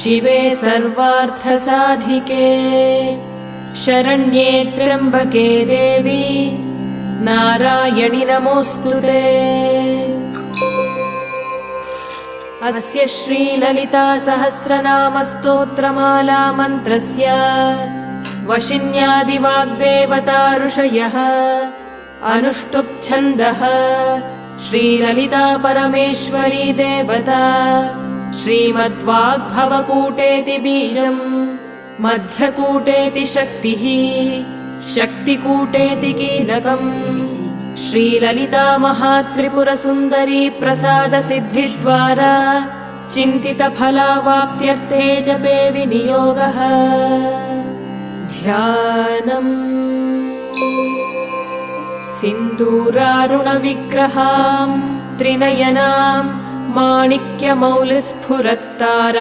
शिवे सर्वार्थसाधिके शरण्ये त्र्यम्बके देवी नारायणि नमोऽस्तुते। अस्य श्रीललिता सहस्रनाम स्तोत्रमाला मन्त्रस्य वशिन्यादिवाग्देवता ऋषयः अनुष्टुप् छन्दः श्रीललिता परमेश्वरी देवता श्रीमद्वाग्भवकूटेति बीजम् मध्यकूटेति शक्तिः शक्तिकूटेति कीलकम् श्रीललिता महात्रिपुरसुन्दरी प्रसादसिद्धिद्वारा चिन्तितफलावाप्त्यर्थे जपे विनियोगः। ध्यानम् सिन्दूरारुणविग्रहां त्रिनयनां माणिक्यमौलिस्फुरत्तारा